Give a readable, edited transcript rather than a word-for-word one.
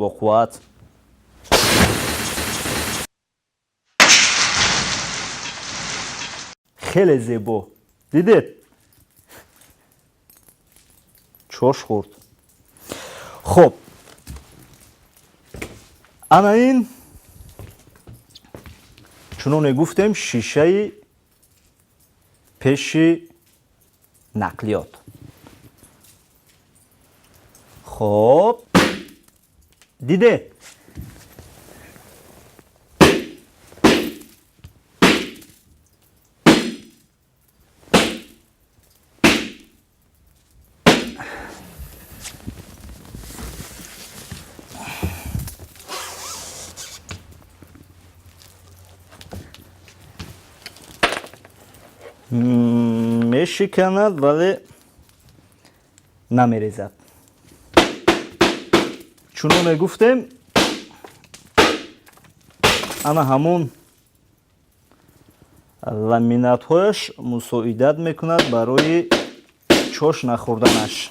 با قوت. خیلی زیبا. دیدید؟ چوش خورد. خب انا این چونونه گفتیم شیشه پیش نقلیات. خب دیده میشکند ولی نمیریزد. چونونه گفتیم انا همون لامینات هایش مساعدت میکند برای چوش نخوردنش.